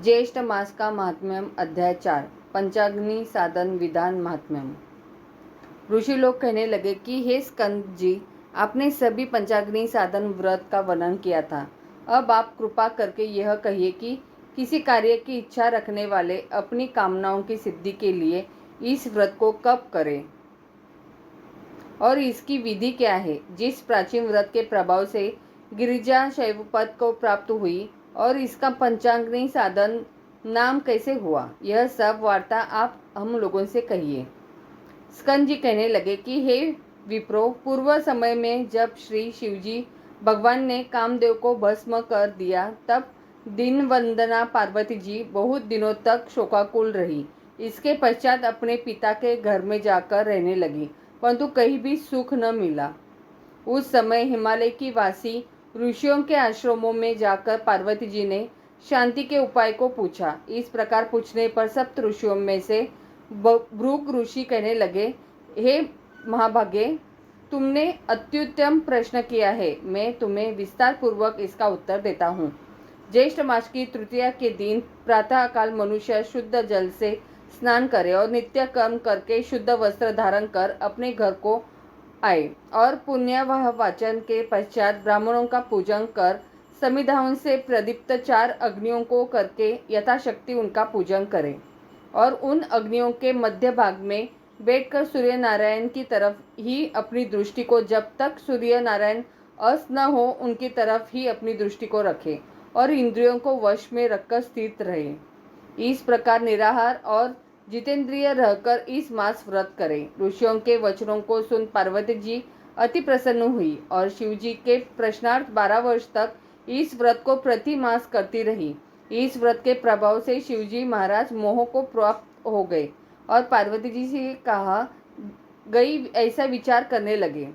ज्येष्ठ मास का महात्म्यम अध्याय 4 पंचाग्नि साधन विधान महात्म्यम। ऋषि लोग कहने लगे कि हे स्कंद जी, आपने सभी पंचाग्नि साधन व्रत का वर्णन किया था। अब आप कृपा करके यह कहिए कि किसी कार्य की इच्छा रखने वाले अपनी कामनाओं की सिद्धि के लिए इस व्रत को कब करें और इसकी विधि क्या है। जिस प्राचीन व्रत के प्रभाव से गिरिजा शैव पद को प्राप्त हुई और इसका पंचाग्नि साधन नाम कैसे हुआ, यह सब वार्ता आप हम लोगों से कहिए। स्कंद जी कहने लगे कि हे विप्रो, पूर्व समय में जब श्री शिवजी भगवान ने कामदेव को भस्म कर दिया, तब दिन वंदना पार्वती जी बहुत दिनों तक शोकाकुल रही। इसके पश्चात अपने पिता के घर में जाकर रहने लगी, परंतु कहीं भी सुख न मिला। उस समय हिमालय की वासी ऋषियों के आश्रमों में जाकर पार्वती जी ने शांति के उपाय को पूछा। इस प्रकार पूछने पर सप्त ऋषियों में से भृग ऋषि कहने लगे, हे महाभागे, तुमने अत्युत्तम प्रश्न किया है। मैं तुम्हें विस्तार पूर्वक इसका उत्तर देता हूँ। ज्येष्ठ मास की तृतीया के दिन प्रातः काल मनुष्य शुद्ध जल से स्नान करे और नित्य कर्म करके शुद्ध वस्त्र धारण कर अपने घर को आए और पुण्यवाह वाचन के पश्चात ब्राह्मणों का पूजन कर समिधाओं से प्रदीप्त 4 अग्नियों को करके यथाशक्ति उनका पूजन करें और उन अग्नियों के मध्य भाग में बैठकर सूर्य नारायण की तरफ ही अपनी दृष्टि को, जब तक सूर्य नारायण अस्त न हो उनकी तरफ ही अपनी दृष्टि को रखें और इंद्रियों को वश में रखकर स्थित रहे। इस प्रकार निराहार और जितेंद्रिय रहकर इस मास व्रत करें। ऋषियों के वचनों को सुन पार्वती जी अति प्रसन्न हुई और शिवजी के प्रश्नार्थ 12 वर्ष तक इस व्रत को प्रति मास करती रही। इस व्रत के प्रभाव से शिवजी महाराज मोह को प्राप्त हो गए और पार्वती जी से कहा गई ऐसा विचार करने लगे।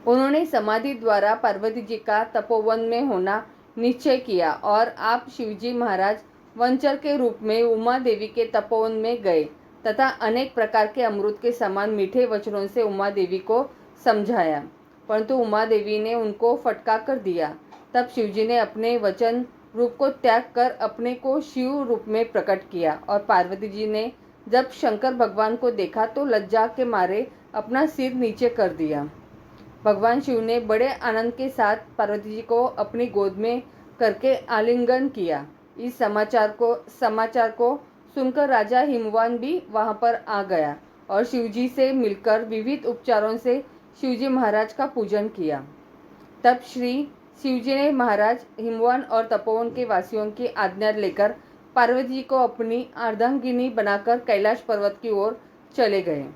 उन्होंने समाधि द्वारा पार्वती जी का तपोवन में होना निश्चय किया और आप शिवजी महाराज वंचर के रूप में उमा देवी के तपोवन में गए तथा अनेक प्रकार के अमृत के समान मीठे वचनों से उमा देवी को समझाया, परंतु उमा देवी ने उनको फटका कर दिया। तब शिवजी ने अपने वचन रूप को त्याग कर अपने को शिव रूप में प्रकट किया और पार्वती जी ने जब शंकर भगवान को देखा तो लज्जा के मारे अपना सिर नीचे कर दिया। भगवान शिव ने बड़े आनंद के साथ पार्वती जी को अपनी गोद में करके आलिंगन किया। इस समाचार को सुनकर राजा हिमवान भी वहां पर आ गया और शिवजी से मिलकर विविध उपचारों से शिवजी महाराज का पूजन किया। तब श्री शिवजी ने महाराज हिमवान और तपोवन के वासियों की आज्ञा लेकर पार्वती जी को अपनी अर्धांगिनी बनाकर कैलाश पर्वत की ओर चले गए।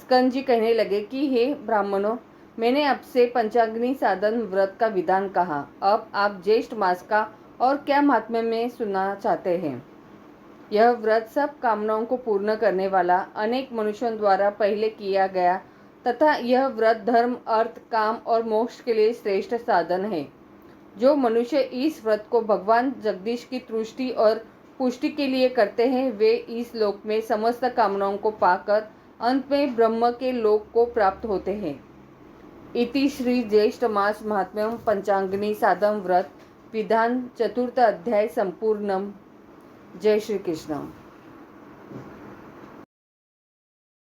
स्कंद जी कहने लगे कि हे ब्राह्मणों, मैंने आपसे पंचाग्नि साधन व्रत का विधान कहा। अब आप ज्येष्ठ मास का और क्या महात्म्य में सुनना चाहते हैं। यह व्रत सब कामनाओं को पूर्ण करने वाला अनेक मनुष्यों द्वारा पहले किया गया तथा यह व्रत धर्म, अर्थ, काम और मोक्ष के लिए श्रेष्ठ साधन है। जो मनुष्य इस व्रत को भगवान जगदीश की तुष्टि और पुष्टि के लिए करते हैं, वे इस लोक में समस्त कामनाओं को पाकर अंत में ब्रह्म के लोक को प्राप्त होते हैं। इति श्री ज्येष्ठ मास महात्म्यम पंचाग्नि साधन व्रत विधान 4th अध्याय संपूर्णम। जय श्री कृष्ण।